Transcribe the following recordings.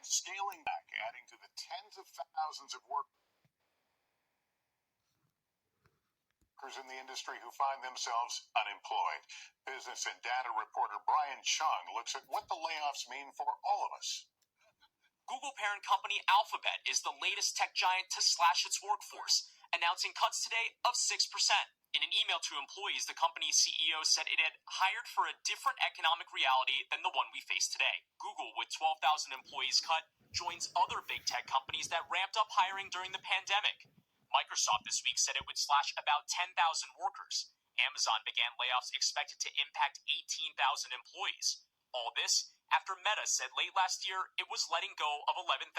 and scaling back, adding to the tens of thousands of workers in the industry who find themselves unemployed. Business and data reporter Brian Chung looks at what the layoffs mean for all of us. Google parent company Alphabet is the latest tech giant to slash its workforce, announcing cuts today of 6%. In an email to employees, the company's CEO said it had hired for a different economic reality than the one we face today. Google, with 12,000 employees cut, joins other big tech companies that ramped up hiring during the pandemic. Microsoft this week said it would slash about 10,000 workers. Amazon began layoffs expected to impact 18,000 employees. All this after Meta said late last year it was letting go of 11,000.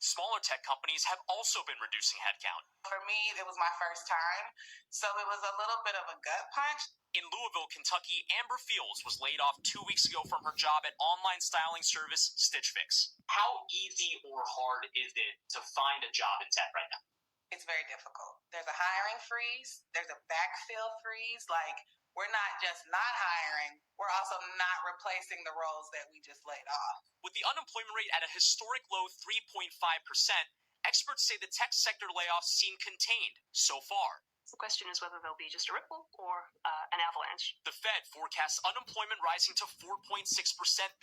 Smaller tech companies have also been reducing headcount. For me, it was my first time, so it was a little bit of a gut punch. In Louisville, Kentucky, Amber Fields was laid off 2 weeks ago from her job at online styling service Stitch Fix. How easy or hard is it to find a job in tech right now? It's very difficult. There's a hiring freeze. There's a backfill freeze. Like, we're not just not hiring, we're also not replacing the roles that we just laid off. With the unemployment rate at a historic low 3.5%, experts say the tech sector layoffs seem contained so far. The question is whether there'll be just a ripple or an avalanche. The Fed forecasts unemployment rising to 4.6%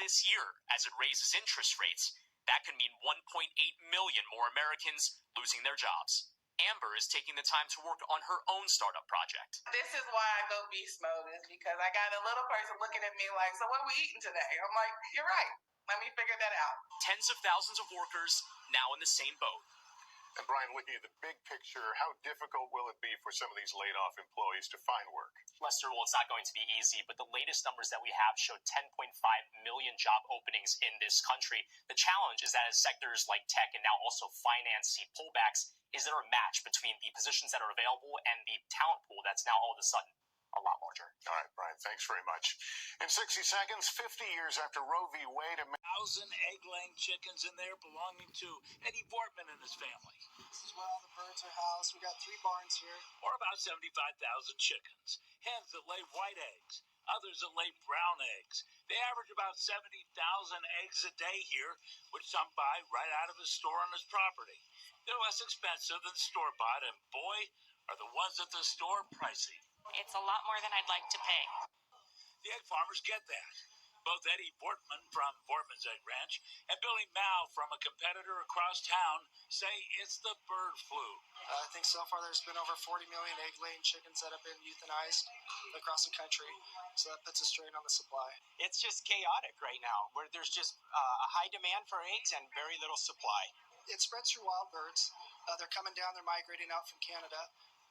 this year as it raises interest rates. That could mean 1.8 million more Americans losing their jobs. Amber is taking the time to work on her own startup project. This is why I go beast mode, is because I got a little person looking at me like, so what are we eating today? I'm like, you're right. Let me figure that out. Tens of thousands of workers now in the same boat. And Brian, looking at the big picture, how difficult will it be for some of these laid-off employees to find work? Lester, well, it's not going to be easy, but the latest numbers that we have show 10.5 million job openings in this country. The challenge is that as sectors like tech and now also finance see pullbacks, is there a match between the positions that are available and the talent pool that's now all of a sudden a lot larger? All right, Brian, thanks very much. In 60 seconds, 50 years after Roe v. Wade, 1,000 egg-laying chickens in there belonging to Eddie Bortman and his family. This is where all the birds are housed. We got 3 barns here. Or about 75,000 chickens. Hens that lay white eggs. Others that lay brown eggs. They average about 70,000 eggs a day here, which some buy right out of his store on his property. They're less expensive than store-bought, and boy, are the ones at the store pricey. It's a lot more than I'd like to pay. The egg farmers get that. Both Eddie Bortman from Bortman's Egg Ranch and Billy Mao from a competitor across town say it's the bird flu. I think so far there's been over 40 million egg-laying chickens that have been euthanized across the country, so that puts a strain on the supply. It's just chaotic right now, where there's just a high demand for eggs and very little supply. It spreads through wild birds. They're coming down, they're migrating out from Canada,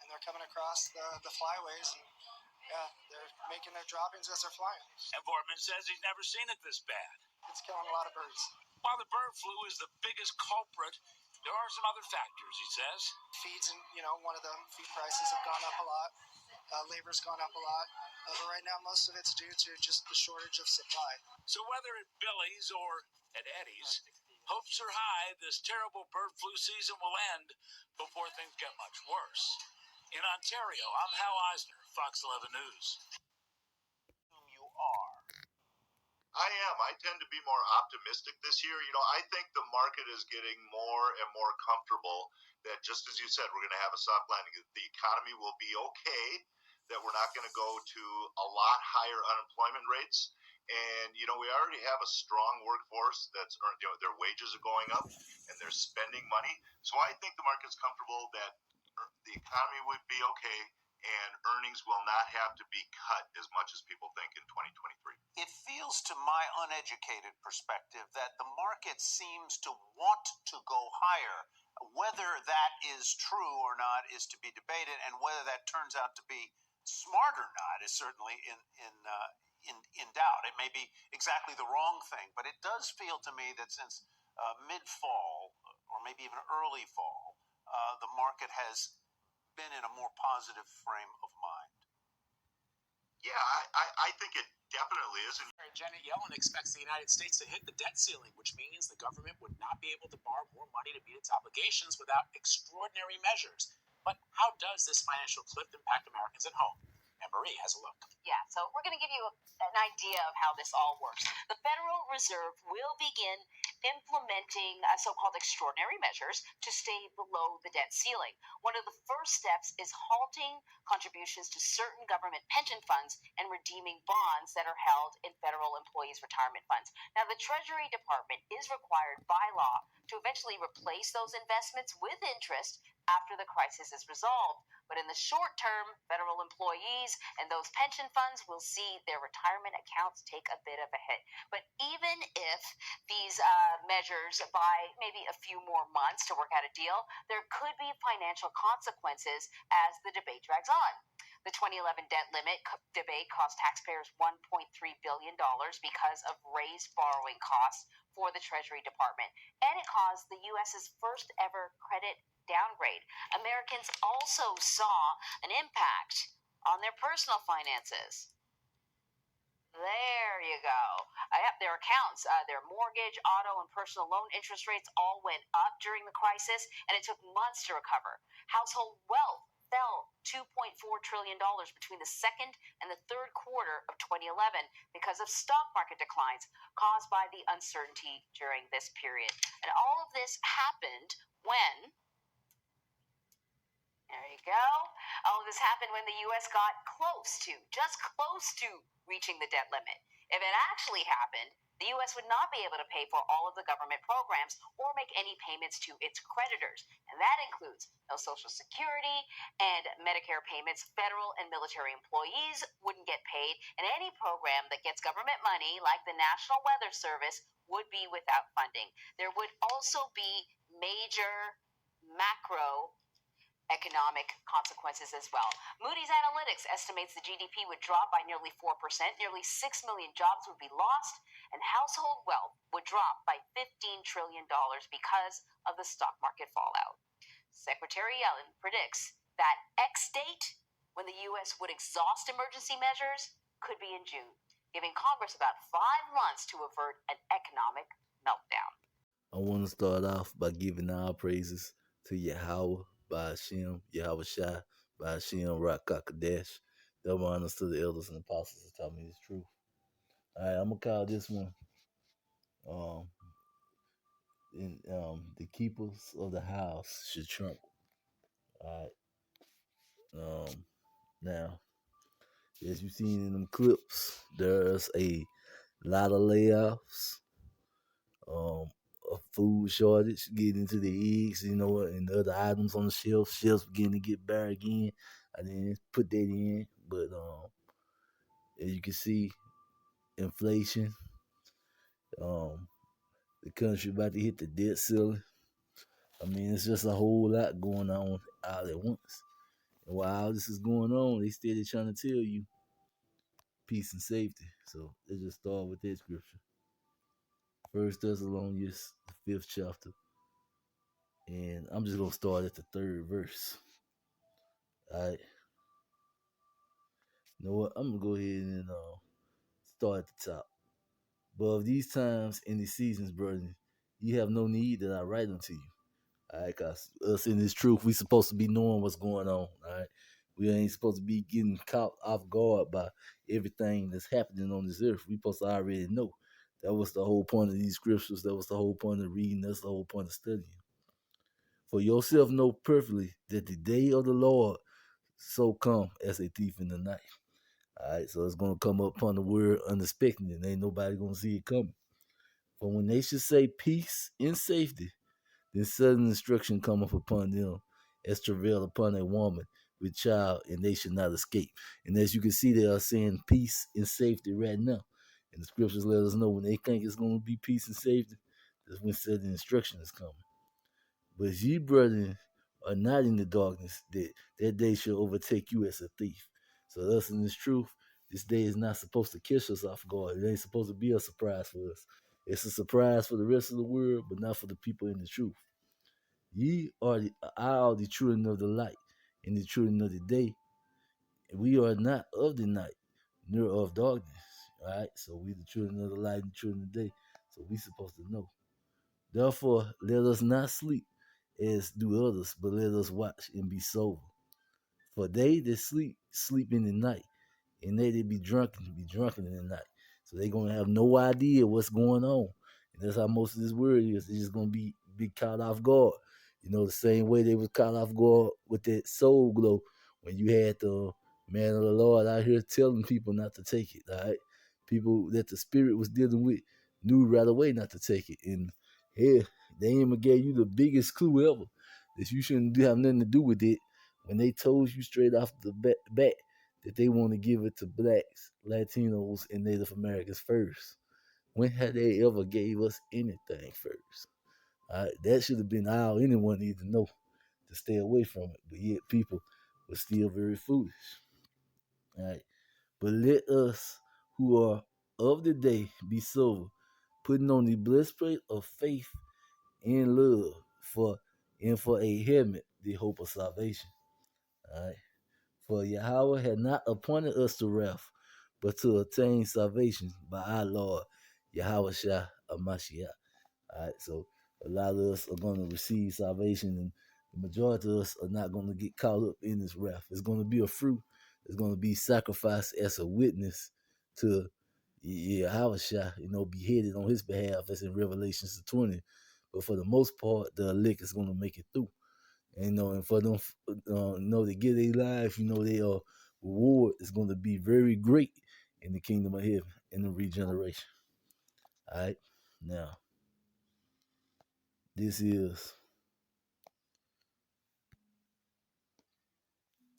and they're coming across the flyways, and they're making their droppings as they're flying. And Bortman says he's never seen it this bad. It's killing a lot of birds. While the bird flu is the biggest culprit, there are some other factors, he says. Feeds, and one of them, feed prices have gone up a lot. Labor's gone up a lot. But right now, most of it's due to just the shortage of supply. So whether at Billy's or at Eddie's, hopes are high this terrible bird flu season will end before things get much worse. In Ontario, I'm Hal Eisner, Fox 11 News. You are. I am. I tend to be more optimistic this year. I think the market is getting more and more comfortable that, just as you said, we're going to have a soft landing. The economy will be okay, that we're not going to go to a lot higher unemployment rates. And, we already have a strong workforce that's earned, their wages are going up and they're spending money. So I think the market's comfortable that the economy would be okay and earnings will not have to be cut as much as people think in 2023. It feels to my uneducated perspective that the market seems to want to go higher. Whether that is true or not is to be debated, and whether that turns out to be smart or not is certainly in doubt. It may be exactly the wrong thing, but it does feel to me that since mid-fall, or maybe even early fall, the market has been in a more positive frame of mind. Yeah, I think it definitely is. Janet Yellen expects the United States to hit the debt ceiling, which means the government would not be able to borrow more money to meet its obligations without extraordinary measures. But how does this financial cliff impact Americans at home? And Marie has a look. Yeah, so we're going to give you an idea of how this all works. The Federal Reserve will begin implementing so-called extraordinary measures to stay below the debt ceiling. One of the first steps is halting contributions to certain government pension funds and redeeming bonds that are held in federal employees' retirement funds. Now, the Treasury Department is required by law to eventually replace those investments with interest after the crisis is resolved. But in the short term, federal employees and those pension funds will see their retirement accounts take a bit of a hit. But even if these measures buy maybe a few more months to work out a deal, there could be financial consequences as the debate drags on. The 2011 debt limit debate cost taxpayers $1.3 billion because of raised borrowing costs for the Treasury Department, and it caused the U.S.'s first ever credit downgrade. Americans also saw an impact on their personal finances. There you go. Their accounts, their mortgage, auto, and personal loan interest rates all went up during the crisis, and it took months to recover. Household wealth fell $2.4 trillion between the second and the third quarter of 2011 because of stock market declines caused by the uncertainty during this period. And all of this happened when... There you go. All of this happened when the U.S. got just close to reaching the debt limit. If it actually happened, the U.S. would not be able to pay for all of the government programs or make any payments to its creditors. And that includes no Social Security and Medicare payments. Federal and military employees wouldn't get paid, and any program that gets government money, like the National Weather Service, would be without funding. There would also be major macro economic consequences as well. Moody's Analytics estimates the GDP would drop by nearly 4%, nearly 6 million jobs would be lost, and household wealth would drop by $15 trillion because of the stock market fallout. Secretary Yellen predicts that X date, when the U.S. would exhaust emergency measures, could be in June, giving Congress about 5 months to avert an economic meltdown. I want to start off by giving our praises to Yahweh, by Hashem, Yahweh Shai, by Hashem, Rak Kadesh. Double honors to the elders and apostles who taught me this truth. All right, I'm going to call this one the keepers of the house should tremble. All right. Now, as you've seen in them clips, there's a lot of layoffs. A food shortage, getting into the eggs, and the other items on the shelves beginning to get bare again. I didn't put that in, but as you can see, inflation. The country about to hit the debt ceiling. I mean, it's just a whole lot going on all at once. And while all this is going on, they steady trying to tell you peace and safety. So let's just start with that scripture. 1 Thessalonians, the 5th chapter. And I'm just going to start at the 3rd verse. All right. You know what? I'm going to go ahead and start at the top. But of these times and these seasons, brethren, you have no need that I write unto you. All right, because us in this truth, we supposed to be knowing what's going on. All right. We ain't supposed to be getting caught off guard by everything that's happening on this earth. We supposed to already know. That was the whole point of these scriptures. That was the whole point of reading. That's the whole point of studying. For yourself know perfectly that the day of the Lord so come as a thief in the night. All right, so it's going to come up upon the word unexpectedly, and ain't nobody going to see it coming. For when they should say peace and safety, then sudden destruction cometh upon them as travail upon a woman with child, and they should not escape. And as you can see, they are saying peace and safety right now. And the scriptures let us know when they think it's going to be peace and safety, that's when sudden destruction is coming. But ye, brethren, are not in the darkness, that day shall overtake you as a thief. So thus in this truth, this day is not supposed to catch us off guard. It ain't supposed to be a surprise for us. It's a surprise for the rest of the world, but not for the people in the truth. Ye are the children of the light, and the children of the day. We are not of the night, nor of darkness. All right, so we the children of the light and the children of the day. So we supposed to know. Therefore, let us not sleep as do others, but let us watch and be sober. For they that sleep in the night, and they be drunken in the night. So they gonna have no idea what's going on. And that's how most of this word is. They're just gonna be caught off guard. The same way they was caught off guard with that soul glow when you had the man of the Lord out here telling people not to take it. All right, people that the spirit was dealing with knew right away not to take it. And yeah, they even gave you the biggest clue ever that you shouldn't have nothing to do with it when they told you straight off the bat that they want to give it to blacks, Latinos, and Native Americans first. When had they ever gave us anything first? That should have been all anyone needed to know to stay away from it. But yet people were still very foolish. All right. But let us who are of the day be sober, putting on the breastplate of faith and love for a helmet, the hope of salvation. All right. For Yahweh had not appointed us to wrath, but to attain salvation by our Lord Yahweh Shah Amashiach. All right, so a lot of us are going to receive salvation, and the majority of us are not going to get caught up in this wrath. It's going to be a fruit. It's going to be sacrificed as a witness to Yahweh Shah, beheaded on his behalf, as in Revelations 20. But for the most part, the elect is going to make it through. And for them, to give their life, their reward is going to be very great in the kingdom of heaven in the regeneration. All right, now this is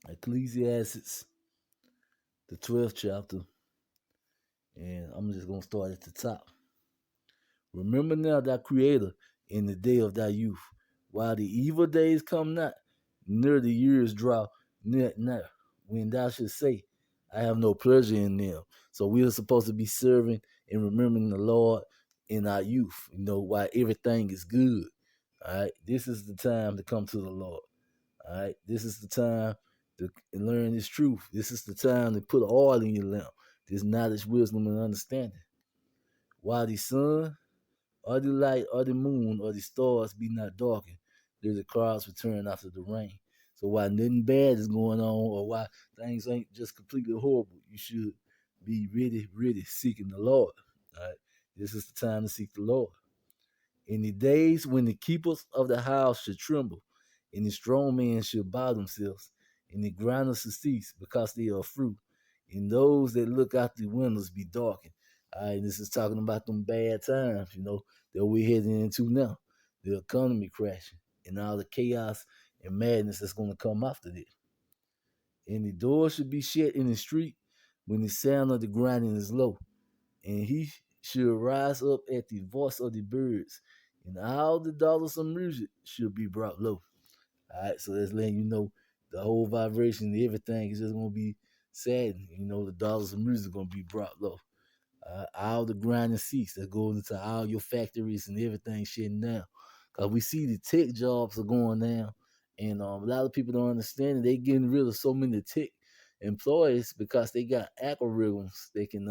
Ecclesiastes, the 12th chapter, and I'm just gonna start at the top. Remember now thy Creator in the day of thy youth, while the evil days come not, near the years draw near, when thou shouldst say, I have no pleasure in them. So we are supposed to be serving and remembering the Lord in our youth, while everything is good. All right, this is the time to come to the Lord. All right, this is the time to learn this truth. This is the time to put oil in your lamp. This knowledge, wisdom, and understanding. While the sun or the light or the moon or the stars be not darkened, there's a clouds return after the rain. So while nothing bad is going on, or while things ain't just completely horrible, you should be really seeking the Lord. All right, this is the time to seek the Lord. In the days when the keepers of the house should tremble, and the strong men should bow themselves, and the grinders should cease because they are fruit, and those that look out the windows be darkened. All right, this is talking about them bad times, that we're heading into now. The economy crashing, and all the chaos and madness that's going to come after this. And the door should be shut in the street when the sound of the grinding is low, and he should rise up at the voice of the birds, and all the dollars of music should be brought low. All right, so that's letting you know the whole vibration and everything is just gonna be sad. The dollars of music are gonna be brought low. All the grinding cease that goes into all your factories and everything shutting down. Cause we see the tech jobs are going down, and a lot of people don't understand it. They getting rid of so many tech employees because they got algorithms they can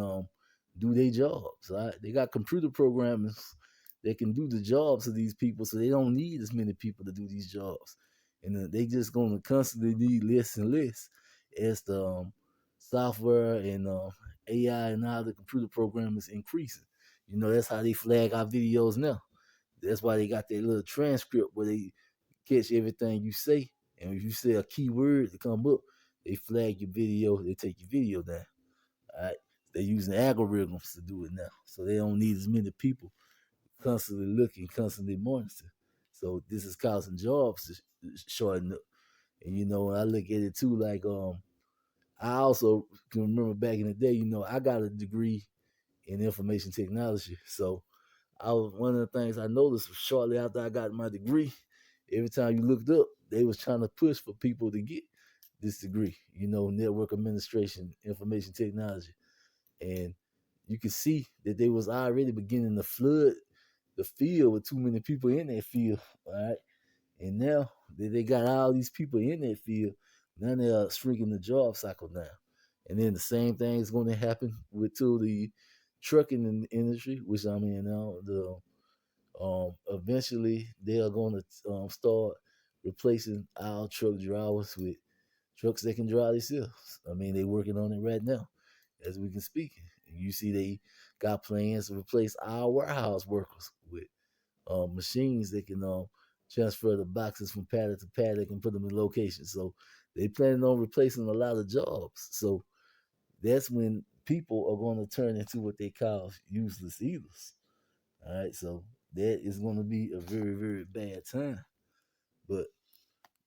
do their jobs. Right? They got computer programmers that can do the jobs of these people, so they don't need as many people to do these jobs, and they just going to constantly need less and less as the software and AI and all the computer program is increasing. That's how they flag our videos now. That's why they got that little transcript where they catch everything you say, and if you say a key word to come up, they flag your video, they take your video down. All right, they're using algorithms to do it now, so they don't need as many people constantly looking, constantly monitoring. So this is causing jobs to shorten up. And when I look at it too, like I also can remember back in the day, I got a degree in information technology. So one of the things I noticed shortly after I got my degree, every time you looked up, they was trying to push for people to get this degree, network administration, information technology. And you could see that they was already beginning to flood the field with too many people in that field. All right. And now that they got all these people in that field, now they are shrinking the job cycle down. And then the same thing is going to happen with the trucking industry, which I'm in now. Eventually they are going to start replacing our truck drivers with trucks that can drive themselves. I mean, they're working on it right now. as we can speak. And you see they got plans to replace our warehouse workers with machines that can transfer the boxes from paddock to paddock and put them in locations. So they planning on replacing a lot of jobs. So that's when people are going to turn into what they call useless eaters. All right, so that is going to be a very, very bad time. But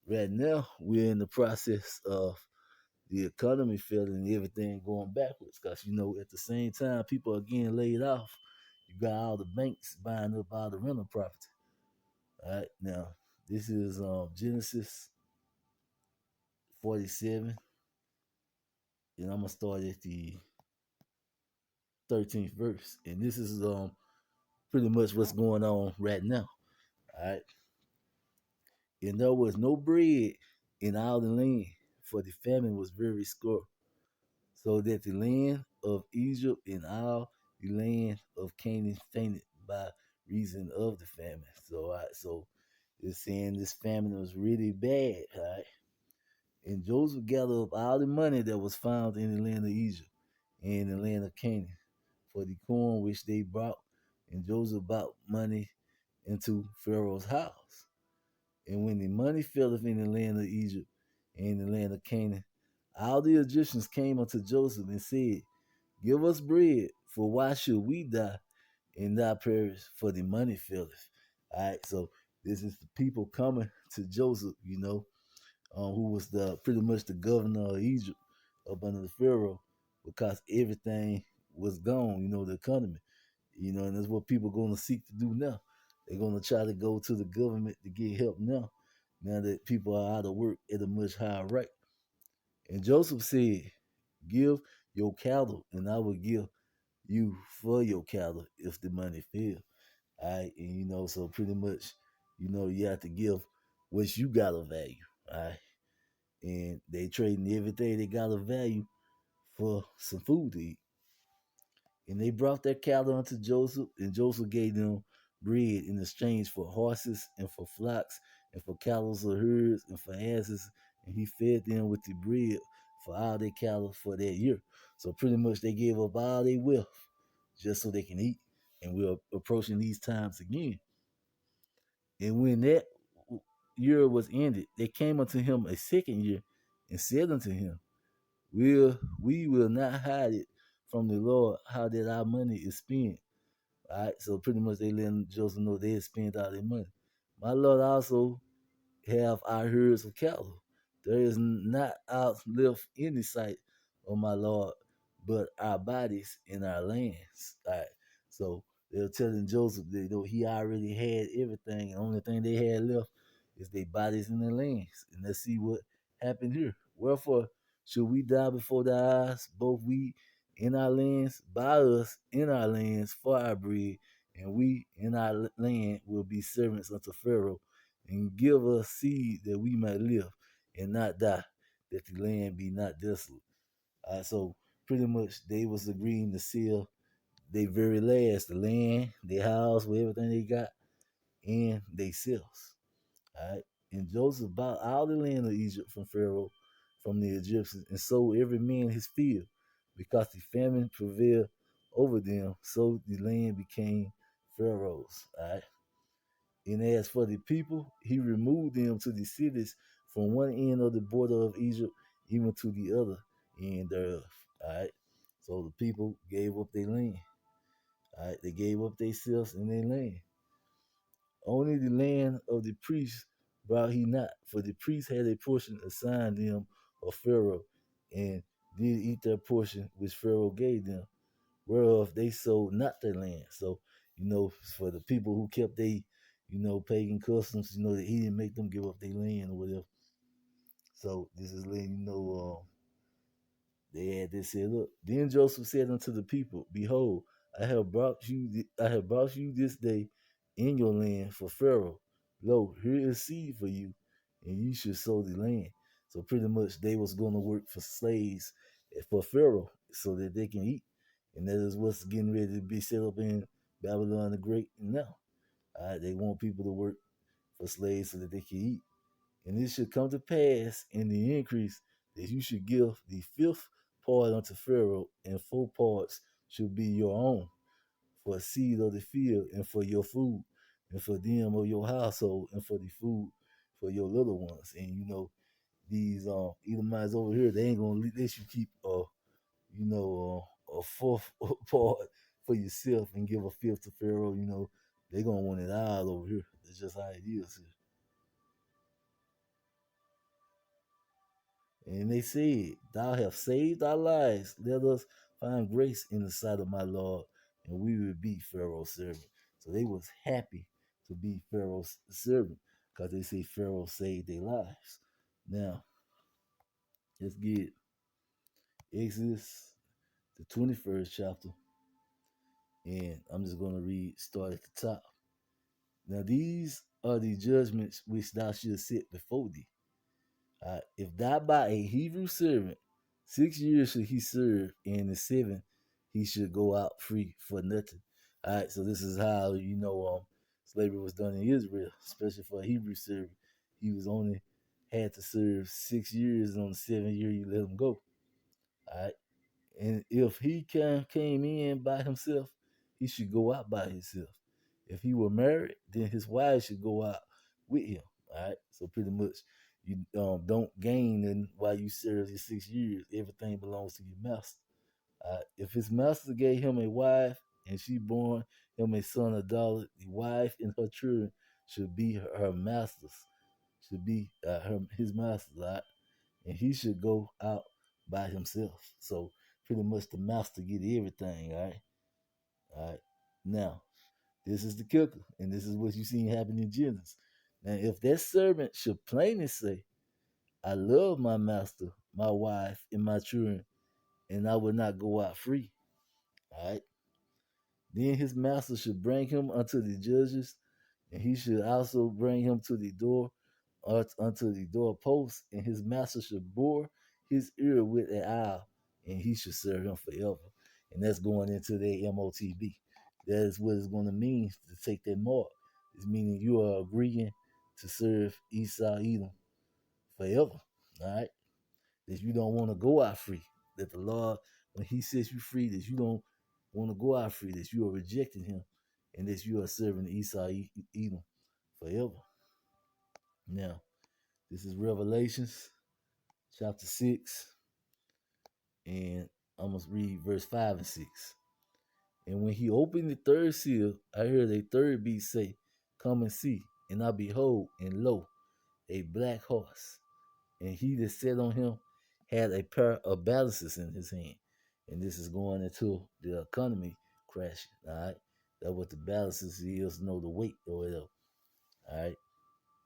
right now, we're in the process of the economy failing and everything going backwards. Because, at the same time, people are getting laid off. You got all the banks buying up all the rental property. All right, now, this is Genesis 47, and I'm going to start at the 13th verse. And this is pretty much what's going on right now. All right. And there was no bread in all the land, for the famine was very sore, so that the land of Egypt and all the land of Canaan fainted by reason of the famine. So it's saying this famine was really bad, all right? And Joseph gathered up all the money that was found in the land of Egypt and in the land of Canaan for the corn which they brought. And Joseph brought money into Pharaoh's house. And when the money filleth in the land of Egypt and in the land of Canaan, all the Egyptians came unto Joseph and said, Give us bread, for why should we die and not perish? For the money filleth. All right, so this is the people coming to Joseph, who was the pretty much the governor of Egypt up under the Pharaoh, because everything was gone, the economy, and that's what people are going to seek to do now. They're going to try to go to the government to get help now that people are out of work at a much higher rate. And Joseph said, Give your cattle, and I will give you for your cattle if the money fail. All right, and so pretty much, you have to give what you got of value. All right, and they trading everything they got of value for some food to eat. And they brought their cattle unto Joseph, and Joseph gave them bread in exchange for horses and for flocks and for cattle or herds and for asses, and he fed them with the bread for all their cattle for that year. So pretty much they gave up all their wealth just so they can eat. And we're approaching these times again. And when that year was ended, they came unto him a second year and said unto him, we will not hide it from the Lord how that our money is spent. All right, so pretty much they letting Joseph know they had spent all their money. My Lord also have our herds of cattle. There is not out left any sight of my Lord, but our bodies and our lands. All right, so they're telling Joseph that he already had everything. The only thing they had left is their bodies and their lands. And let's see what happened here. Wherefore should we die before the eyes, both we in our lands, buy us in our lands for our bread, and we in our land will be servants unto Pharaoh, and give us seed that we might live and not die, that the land be not desolate. So pretty much they was agreeing to sell their very last, the land, their house, with everything they got, and they selves. All right. And Joseph bought all the land of Egypt from Pharaoh, from the Egyptians, and sold every man his field, because the famine prevailed over them. So the land became Pharaoh's. All right. And as for the people, he removed them to the cities from one end of the border of Egypt even to the other end thereof. All right. So the people gave up their land. All right. They gave up themselves and their land. Only the land of the priests brought he not, for the priests had a portion assigned them of Pharaoh, and did eat their portion which Pharaoh gave them, whereof they sold not their land. So, for the people who kept they, pagan customs, that he didn't make them give up their land or whatever. So this is letting they had this said, look. Then Joseph said unto the people, Behold, I have brought you this day in your land for Pharaoh. Lo, here is seed for you, and you should sow the land. So pretty much they was going to work for slaves for Pharaoh so that they can eat. And that is what's getting ready to be set up in Babylon the Great now. They want people to work for slaves so that they can eat. And it should come to pass in the increase that you should give the fifth part unto Pharaoh, and 4 parts should be your own, for seed of the field, and for your food, and for them of your household, and for the food for your little ones. And these Edomites over here, they ain't gonna let you keep a fourth part for yourself and give a fifth to Pharaoh. They gonna want it all over here. That's just how it is here. And they said, Thou hast saved our lives. Let us find grace in the sight of my Lord, and we will be Pharaoh's servant. So they was happy to be Pharaoh's servant because they say Pharaoh saved their lives. Now, let's get Exodus, the 21st chapter, and I'm just going to read, start at the top. Now, these are the judgments which thou shalt set before thee. If thou buy a Hebrew servant, 6 years should he serve, and the 7th he should go out free for nothing. All right, so this is how slavery was done in Israel, especially for a Hebrew servant. He was only had to serve 6 years, and on the 7th year you let him go. All right, and if he came in by himself, he should go out by himself. If he were married, then his wife should go out with him. All right, so pretty much you don't gain and while you serve your 6 years. Everything belongs to your master. If his master gave him a wife and she born him a son or daughter, the wife and her children should be her master's, should be his master's. Right? And he should go out by himself. So pretty much the master get everything. All right. Now, this is the kicker, and this is what you seen happen in Genesis. Now, if that servant should plainly say, I love my master, my wife, and my children, and I will not go out free. All right. Then his master should bring him unto the judges, and he should also bring him to the door, unto the doorpost, and his master should bore his ear with an awl, and he should serve him forever. And that's going into their MOTB. That is what it's going to mean to take that mark. It's meaning you are agreeing to serve Esau Edom forever. All right. That you don't want to go out free. That the Lord, when he sets you free, that you don't want to go out free, that you are rejecting him, and that you are serving Esau Edom forever. Now, this is Revelations chapter 6, and I'm going to read verse 5 and 6. And when he opened the third seal, I heard a third beast say, Come and see. And I behold, and lo, a black horse. And he that sat on him had a pair of balances in his hand. And this is going into the economy crashing. All right. That's what the balances is, the weight or whatever. All right.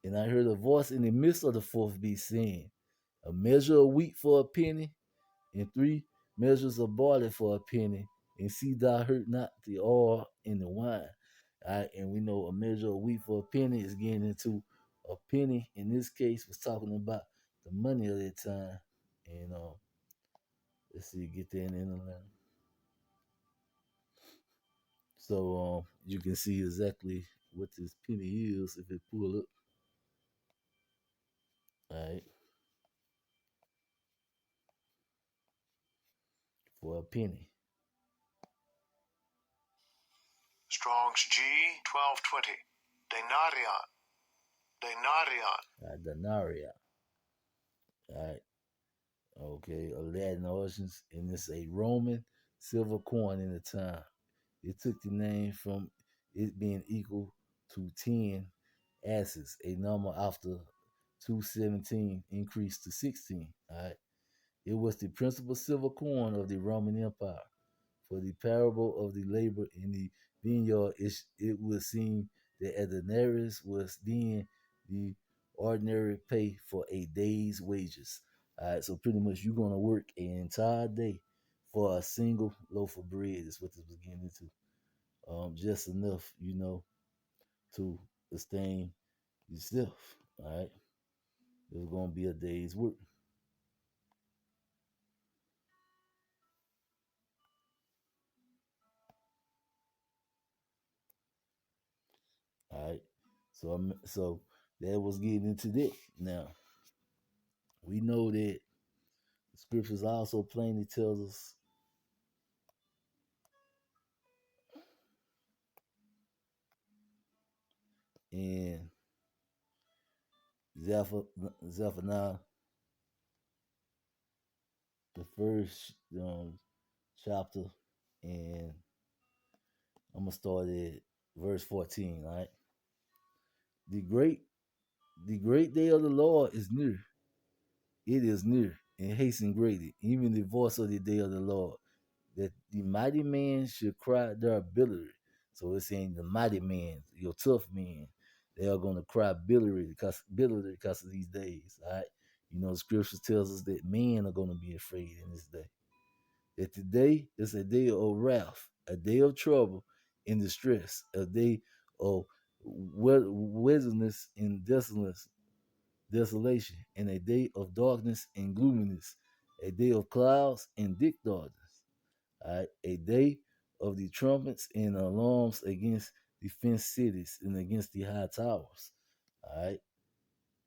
And I heard a voice in the midst of the fourth beast saying, A measure of wheat for a penny, and 3 measures of barley for a penny, and see thou hurt not the oil and the wine. All right, and we know a measure of wheat for a penny is getting into a penny. In this case, was talking about the money of that time. And let's see, get that in the line. So you can see exactly what this penny is if it pull up. All right, for a penny. Strong's G 1220. Denarion. Denarion. Denarii. All right. Okay, a Latin origins, and it's a Roman silver coin in the time. It took the name from it being equal to 10 asses, a number after 217 increased to 16. All right. It was the principal silver coin of the Roman Empire. For the parable of the labor in the vineyard, it would seem that a denarius was then the ordinary pay for a day's wages. All right, so pretty much you're going to work an entire day for a single loaf of bread is what this was getting into. Just enough, to sustain yourself. All right, it was going to be a day's work. All right, so that was getting into that. Now we know that The scriptures also plainly tells us in Zephaniah, the first chapter, and I'm gonna start at verse 14. All right, the great the great day of the Lord is near. It is near and hasten greatly, even the voice of the day of the Lord, that the mighty man should cry their ability. So it's saying the mighty man, your tough men, they are going to cry bitterly because of these days. All right, you know the scripture tells us that men are going to be afraid in this day. That today is a day of wrath, a day of trouble and distress, a day of wilderness and desolation, and a day of darkness and gloominess, a day of clouds and thick darkness. All right, a day of the trumpets and alarms against the fenced cities and against the high towers. All right,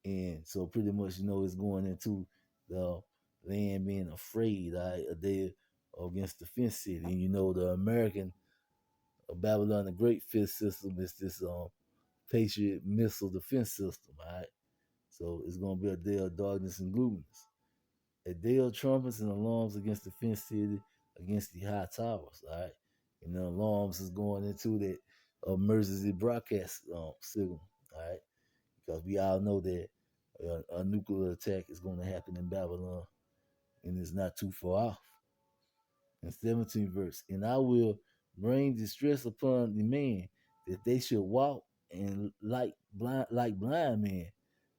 and so pretty much it's going into the land being afraid. All right, a day against the fenced city. And the American Babylon the Great fifth system is this Patriot missile defense system. All right, so it's going to be a day of darkness and gloominess, a day of trumpets and alarms against the fenced city, against the high towers. All right, and the alarms is going into that emergency broadcast signal. All right, because we all know that a nuclear attack is going to happen in Babylon, and it's not too far off. In 17th verse, and I will bring distress upon the man that they should walk and like blind men,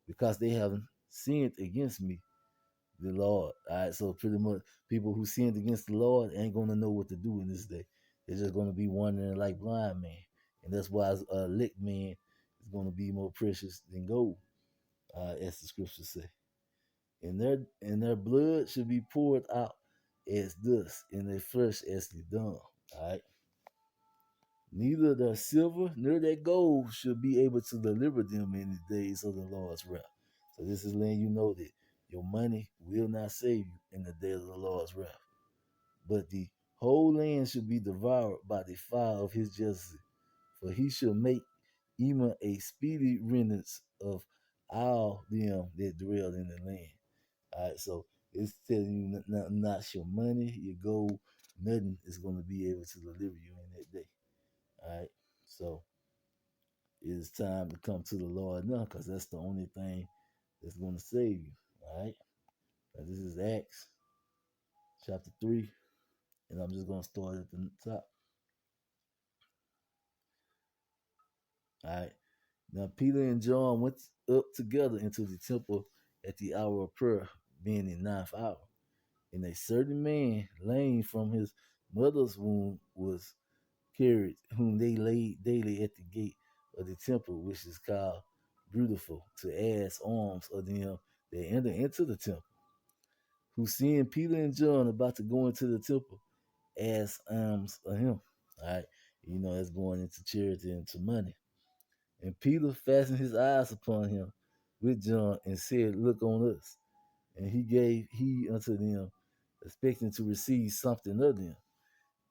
because they have sinned against me, the Lord. All right, so pretty much people who sinned against the Lord ain't gonna know what to do in this day. They're just gonna be wandering like blind men, and that's why a lick man is gonna be more precious than gold, as the scriptures say. And their blood should be poured out as dust, and their flesh as the dung. All right. Neither their silver nor their gold should be able to deliver them in the days of the Lord's wrath. So this is letting you know that your money will not save you in the day of the Lord's wrath. But the whole land should be devoured by the fire of his jealousy. For he shall make even a speedy remnants of all them that dwell in the land. All right, so it's telling you not your money, your gold, nothing is going to be able to deliver you in that day. All right, so it is time to come to the Lord now, because that's the only thing that's going to save you. All right, now this is Acts chapter 3, and I'm just going to start at the top. All right, now Peter and John went up together into the temple at the hour of prayer, being the ninth hour. And a certain man, lame from his mother's womb, was carried, whom they laid daily at the gate of the temple, which is called Beautiful, to ask alms of them that enter into the temple. Who, seeing Peter and John about to go into the temple, asked alms of him. All right, that's going into charity and to money. And Peter fastened his eyes upon him with John and said, Look on us. And he gave heed unto them, expecting to receive something of them.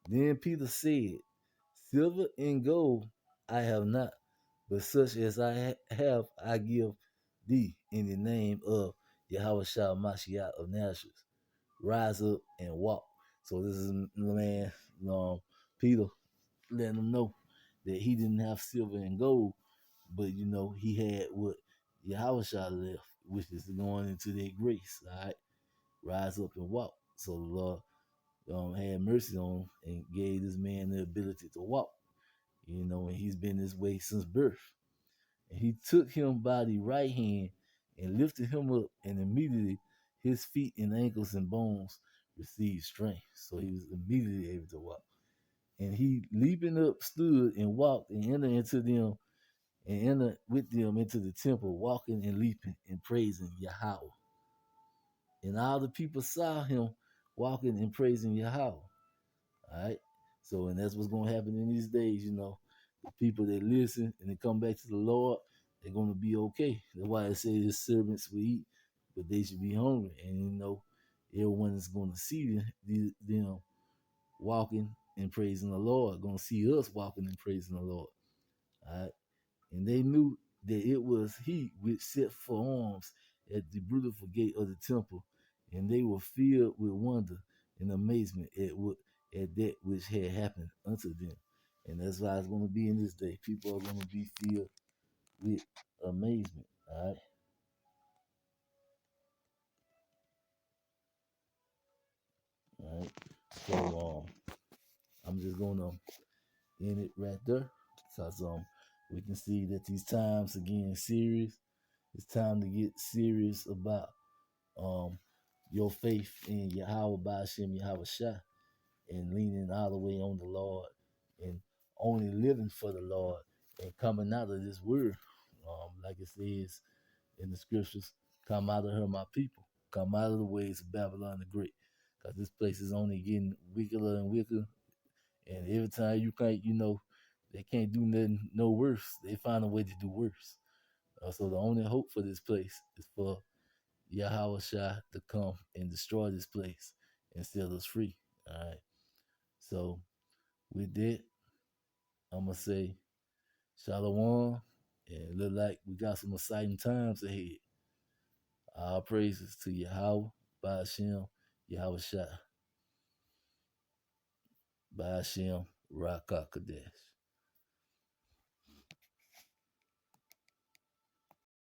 Then Peter said, Silver and gold I have not, but such as I have I give thee in the name of Yahweh Shah Mashiach of Nazareth. Rise up and walk. So this is man, Peter letting them know that he didn't have silver and gold, but he had what Yahweh Shah left, which is going into their grace. All right, rise up and walk. So the Lord had mercy on him and gave this man the ability to walk. And he's been this way since birth. And he took him by the right hand and lifted him up, and immediately his feet and ankles and bones received strength. So he was immediately able to walk. And he, leaping up, stood and walked and entered into them and entered with them into the temple, walking and leaping and praising Yahweh. And all the people saw him walking and praising Yahweh. All right. So, and that's what's going to happen in these days. The people that listen and they come back to the Lord, they're going to be okay. That's why it says his servants will eat, but they should be hungry. And everyone is going to see them walking and praising the Lord, going to see us walking and praising the Lord. All right. And they knew that it was he which set for arms at the beautiful gate of the temple, and they were filled with wonder and amazement at that which had happened unto them. And that's why it's going to be in this day. People are going to be filled with amazement. All right. All right. So I'm just gonna end it right there, because we can see that these times again serious. It's time to get serious about your faith in Yahweh Ba'ashem Yahweh Shah, and leaning all the way on the Lord, and only living for the Lord, and coming out of this world. Like it says in the scriptures, come out of her, my people. Come out of the ways of Babylon the Great. Because this place is only getting wickeder and wickeder. And every time you think, they can't do nothing no worse, they find a way to do worse. So the only hope for this place is for Yahweh Shah to come and destroy this place and set us free. All right. So with that, I'm going to say Shalom. And it look like we got some exciting times ahead. All praises to Yahweh, Ba'ashem, Yahweh Shah, Ba'ashem, Rakah Kadesh.